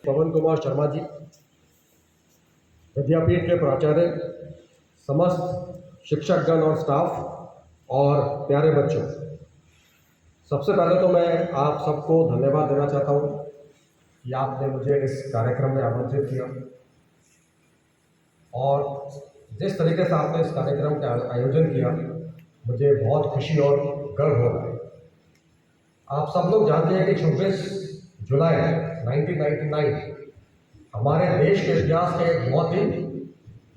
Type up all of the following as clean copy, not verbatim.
पवन कुमार शर्मा जी, विद्यापीठ के प्राचार्य, समस्त शिक्षकगण और स्टाफ और प्यारे बच्चों, सबसे पहले तो मैं आप सबको धन्यवाद देना चाहता हूँ कि आपने मुझे इस कार्यक्रम में आमंत्रित किया और जिस तरीके से आपने इस कार्यक्रम का आयोजन किया, मुझे बहुत खुशी और गर्व हो रहा है। आप सब लोग जानते हैं कि 26 जुलाई 1999 हमारे देश के इतिहास का एक बहुत ही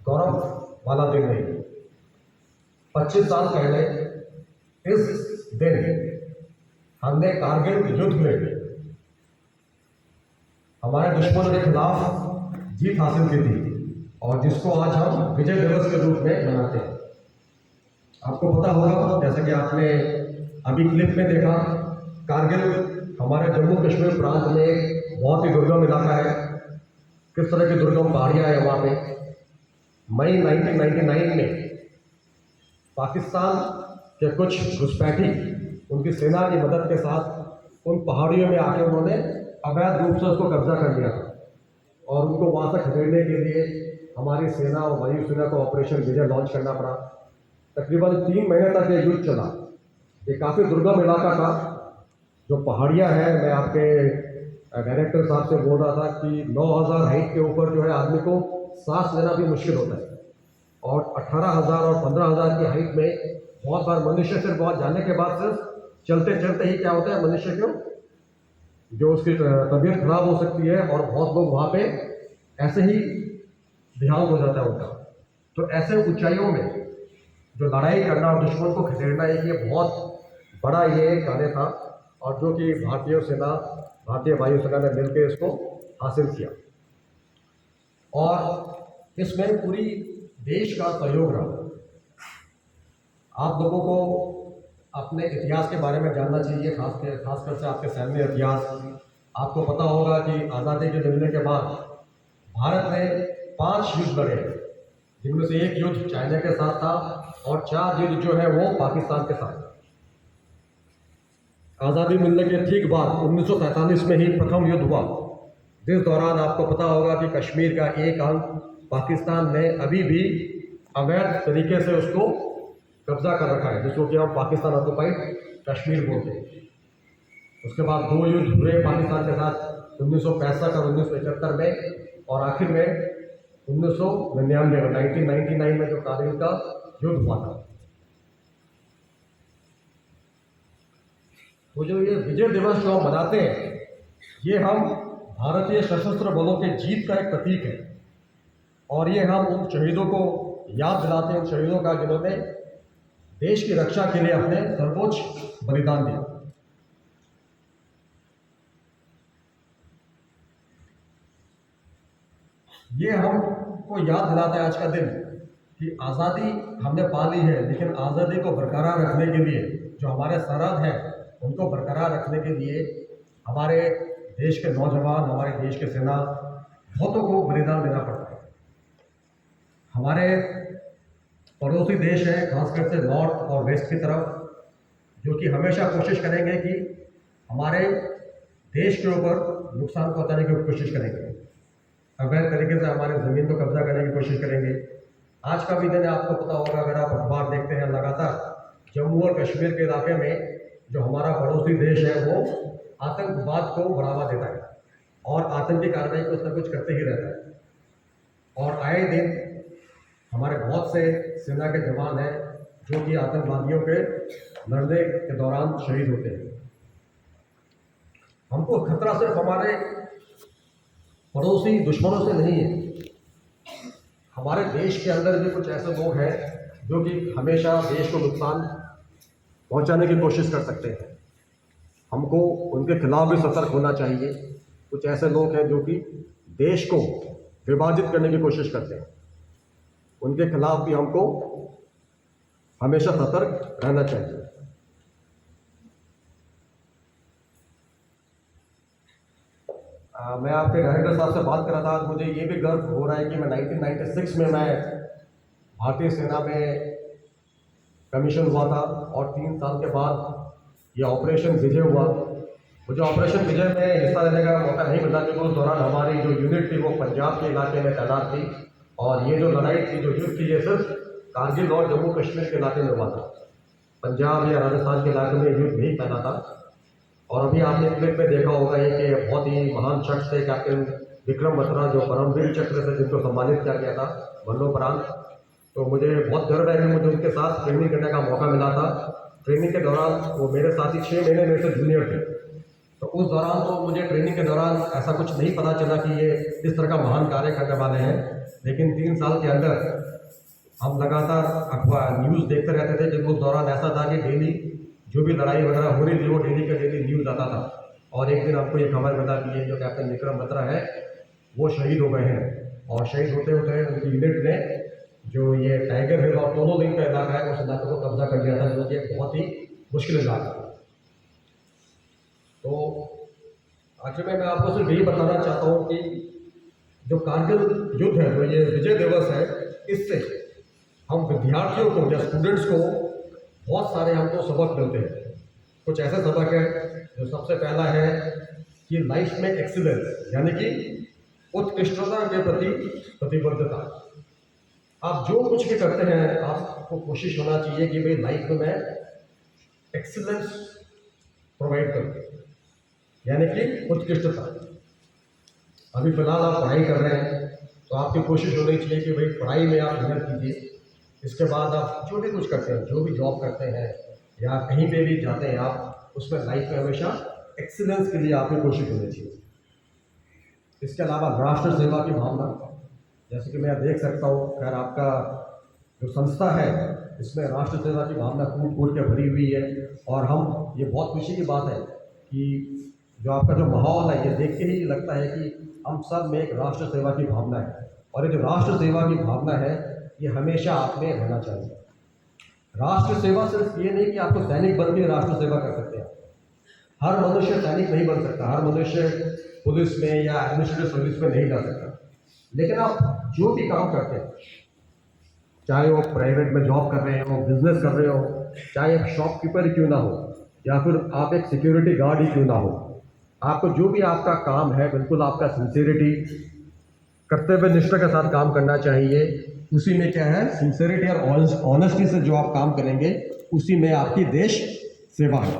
गौरव वाला दिन है। 25 साल पहले इस दिन हमने कारगिल युद्ध में हमारे दुश्मनों के खिलाफ जीत हासिल की थी और जिसको आज हम विजय दिवस के रूप में मनाते हैं। आपको पता होगा, जैसे कि आपने अभी क्लिप में देखा, कारगिल हमारे जम्मू कश्मीर प्रांत में एक बहुत ही दुर्गम इलाका है। किस तरह की दुर्गम पहाड़ियाँ हैं वहाँ पे। मई 1999 में पाकिस्तान के कुछ घुसपैठी उनकी सेना की मदद के साथ उन पहाड़ियों में आके उन्होंने अवैध रूप से उसको कब्जा कर लिया और उनको वहाँ से खदेड़ने के लिए हमारी सेना और वायुसेना को ऑपरेशन विजय लॉन्च करना पड़ा। तकरीबन 3 महीने तक ये युद्ध चला। ये काफ़ी दुर्गम इलाका था। जो पहाड़ियाँ हैं, मैं आपके डायरेक्टर साहब से बोल रहा था कि 9000 हाइट के ऊपर जो है आदमी को सांस लेना भी मुश्किल होता है और 18000 और 15000 की हाइट में बहुत बार मनुष्य सिर्फ बहुत जाने के बाद सिर्फ चलते चलते ही क्या होता है, मनुष्य को जो उसकी तबीयत खराब हो सकती है और बहुत लोग वहाँ पे ऐसे ही देहांत हो जाता है उनका। तो ऐसे ऊंचाइयों में जो लड़ाई करना और दुश्मन को खदेड़ना, एक ये बहुत बड़ा ये कार्य था और जो कि भारतीय सेना, भारतीय वायुसेना ने मिलकर इसको हासिल किया और इसमें पूरी देश का सहयोग रहा। आप लोगों को अपने इतिहास के बारे में जानना चाहिए, खासकर से आपके सैन्य इतिहास। आपको पता होगा कि आज़ादी के मिलने के बाद भारत ने 5 युद्ध लड़े, जिनमें से एक युद्ध चाइना के साथ था और 4 युद्ध जो है वो पाकिस्तान के साथ। आज़ादी मिलने के ठीक बाद 1947 में ही प्रथम युद्ध हुआ, जिस दौरान आपको पता होगा कि कश्मीर का एक अंग पाकिस्तान ने अभी भी अवैध तरीके से उसको कब्जा कर रखा है, जिसको कि हम पाकिस्तान ऑक्युपाइड कश्मीर बोलते हैं। उसके बाद 2 युद्ध हुए पाकिस्तान के साथ 1965 और 1971 में और आखिर में 1999 में जो कारगिल का युद्ध हुआ था। तो जो ये विजय दिवस जो हम मनाते हैं, ये हम भारतीय सशस्त्र बलों के जीत का एक प्रतीक है और ये हम उन शहीदों को याद दिलाते हैं, उन शहीदों का जिन्होंने देश की रक्षा के लिए अपने सर्वोच्च बलिदान दिया। ये हमको याद दिलाता है आज का दिन कि आज़ादी हमने पा ली है, लेकिन आज़ादी को बरकरार रखने के लिए जो हमारे सरहद हैं उनको बरकरार रखने के लिए हमारे देश के नौजवान, हमारे देश के सेना बहुतों को बलिदान देना पड़ता है। हमारे पड़ोसी देश हैं, खासकर से नॉर्थ और वेस्ट की तरफ, जो कि हमेशा कोशिश करेंगे कि हमारे देश के ऊपर नुकसान पहुंचाने की कोशिश करेंगे, अवैध तरीके से हमारे ज़मीन को कब्जा करने की कोशिश करेंगे। आज का भी दिन आपको पता होगा, अगर आप अखबार देखते हैं, लगातार जम्मू और कश्मीर के इलाके में जो हमारा पड़ोसी देश है वो आतंकवाद को बढ़ावा देता है और आतंकी कार्रवाई कुछ न कुछ करते ही रहता है और आए दिन हमारे बहुत से सेना के जवान हैं जो कि आतंकवादियों के लड़ने के दौरान शहीद होते हैं। हमको खतरा सिर्फ हमारे पड़ोसी दुश्मनों से नहीं है, हमारे देश के अंदर भी कुछ ऐसे लोग हैं जो कि हमेशा देश को नुकसान पहुंचाने की कोशिश कर सकते हैं। हमको उनके खिलाफ भी सतर्क होना चाहिए। कुछ ऐसे लोग हैं जो कि देश को विभाजित करने की कोशिश करते हैं, उनके खिलाफ भी हमको हमेशा सतर्क रहना चाहिए। मैं आपके डायरेक्टर साहब से बात कर रहा था, मुझे ये भी गर्व हो रहा है कि मैं 1996 में मैं भारतीय सेना में कमीशन हुआ था और 3 साल के बाद ये ऑपरेशन विजय हुआ मुझे ऑपरेशन विजय में हिस्सा लेने का मौका नहीं मिला क्योंकि उस दौरान हमारी जो यूनिट थी वो पंजाब के इलाके में तैनात थी और ये जो लड़ाई थी जो युद्ध थी ये सिर्फ कारगिल और जम्मू कश्मीर के इलाके में हुआ था। पंजाब या राजस्थान के इलाके में युद्ध नहीं फैला था। और अभी आपने क्लिप में देखा होगा ये कि बहुत ही महान शख्स थे कैप्टन विक्रम बत्रा जो परमवीर चक्र से जिनको सम्मानित किया गया था मरणोपरांत। तो मुझे बहुत गर्व है कि मुझे उनके साथ ट्रेनिंग करने का मौका मिला था। ट्रेनिंग के दौरान वो मेरे साथी 6 महीने मेरे से जूनियर थे। तो उस दौरान तो मुझे ट्रेनिंग के दौरान ऐसा कुछ नहीं पता चला कि ये इस तरह का महान कार्य करने वाले हैं, लेकिन 3 साल के अंदर हम लगातार अखबार न्यूज़ देखते रहते थे। जब उस दौरान ऐसा था कि डेली जो भी लड़ाई वगैरह हो रही थी वो डेली का डेली न्यूज़ आता था। और एक दिन आपको ये खबर मिला कि ये जो कैप्टन विक्रम बत्रा है वो शहीद हो गए हैं। और शहीद होते होते उनकी यूनिट ने जो ये टाइगर हिल और दोनों दिन का इलाका है उस इलाके को कब्जा कर लिया था, जो कि बहुत ही मुश्किल इलाका था। तो आखिर में मैं आपको सिर्फ यही बताना चाहता हूँ कि जो कारगिल युद्ध है, जो ये विजय दिवस है, इससे हम विद्यार्थियों को या स्टूडेंट्स को बहुत सारे हमको सबक मिलते हैं। कुछ ऐसे सबक है जो सबसे पहला है कि लाइफ में एक्सीलेंस यानी कि उत्कृष्टता के प्रति प्रतिबद्धता। आप जो कुछ भी करते हैं आपको कोशिश होना चाहिए कि भाई लाइफ में मैं एक्सीलेंस प्रोवाइड करूँ, यानी कि उत्कृष्टता। अभी फिलहाल आप पढ़ाई कर रहे हैं तो आपकी कोशिश होनी चाहिए कि भाई पढ़ाई में आप मेहनत कीजिए। इसके बाद आप जो भी कुछ करते हैं, जो भी जॉब करते हैं या कहीं पे भी जाते हैं आप, उसमें लाइफ में हमेशा एक्सीलेंस के लिए आपकी कोशिश होनी चाहिए। इसके अलावा राष्ट्र सेवा की भावना, जैसे कि मैं देख सकता हूँ खैर आपका जो संस्था है इसमें राष्ट्र सेवा की भावना कूट कूट के भरी हुई है। और हम ये बहुत खुशी की बात है कि जो आपका जो माहौल है ये देख के ही लगता है कि हम सब में एक राष्ट्र सेवा की भावना है। और ये जो राष्ट्र सेवा की भावना है ये हमेशा आप में रहना चाहिए। राष्ट्र सेवा सिर्फ ये नहीं कि आपको सैनिक बन के राष्ट्र सेवा कर सकते हैं। हर मनुष्य सैनिक नहीं बन सकता, हर मनुष्य पुलिस में या एडमिनिस्ट्रेटिव सर्विस में नहीं जा सकता। लेकिन आप जो भी काम करते हैं, चाहे वो प्राइवेट में जॉब कर रहे हो, बिजनेस कर रहे हो, चाहे एक शॉपकीपर क्यों ना हो या फिर आप एक सिक्योरिटी गार्ड ही क्यों ना हो, आपको जो भी आपका काम है बिल्कुल आपका सिंसियरिटी कर्तव्य निष्ठा के साथ काम करना चाहिए। उसी में क्या है, सिंसियरिटी और ऑनेस्टी से जो आप काम करेंगे उसी में आपकी देश सेवा है।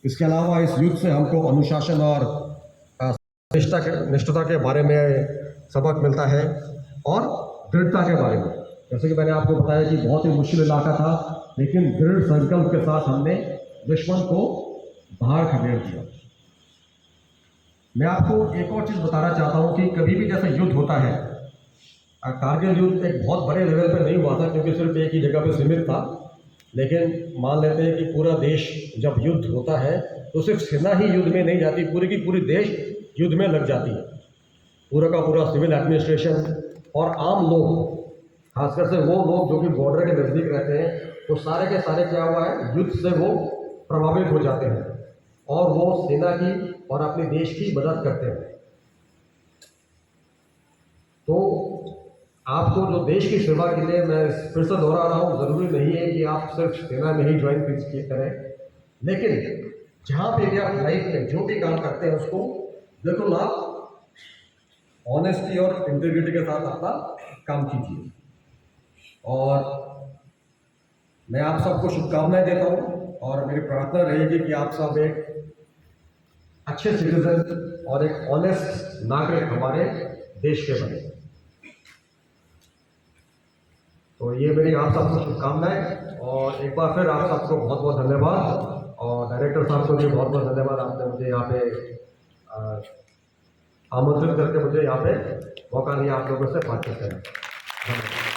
इसके अलावा इस युद्ध से हमको अनुशासन और निष्ठता के बारे में सबक मिलता है और दृढ़ता के बारे में। जैसे कि मैंने आपको बताया कि बहुत ही मुश्किल इलाका था, लेकिन दृढ़ संकल्प के साथ हमने दुश्मन को बाहर खदेड़ दिया। मैं आपको एक और चीज़ बताना चाहता हूँ कि कभी भी जैसे युद्ध होता है, कारगिल युद्ध एक बहुत बड़े लेवल पर नहीं हुआ था क्योंकि सिर्फ एक ही जगह पर सीमित था। लेकिन मान लेते हैं कि पूरा देश जब युद्ध होता है तो सिर्फ सेना ही युद्ध में नहीं जाती, पूरी की पूरी देश युद्ध में लग जाती है। पूरा का पूरा सिविल एडमिनिस्ट्रेशन और आम लोग, खासकर से वो लोग जो कि बॉर्डर के नज़दीक रहते हैं, वो सारे के सारे क्या हुआ है, युद्ध से वो प्रभावित हो जाते हैं और वो सेना की और अपने देश की मदद करते हैं। तो आपको जो देश की सेवा के लिए, मैं फिर से दोहरा रहा हूँ, ज़रूरी नहीं है कि आप सिर्फ सेना में ही ज्वाइन करें, लेकिन जहाँ पे भी आप लाइफ में जो भी काम करते हैं उसको बिल्कुल आप ऑनेस्टी और इंटीग्रिटी के साथ अपना काम कीजिए। और मैं आप सबको शुभकामनाएं देता हूँ और मेरी प्रार्थना रहेगी कि आप सब एक अच्छे सिटीजन और एक ऑनेस्ट नागरिक हमारे देश के बने। तो ये मेरी आप सबको शुभकामनाएं और एक बार फिर आप सबको बहुत बहुत धन्यवाद। और डायरेक्टर साहब को भी बहुत बहुत धन्यवाद, आपने मुझे यहाँ पे आमंत्रित करके मुझे यहाँ पे मौका दिया आप लोगों से बातचीत करने।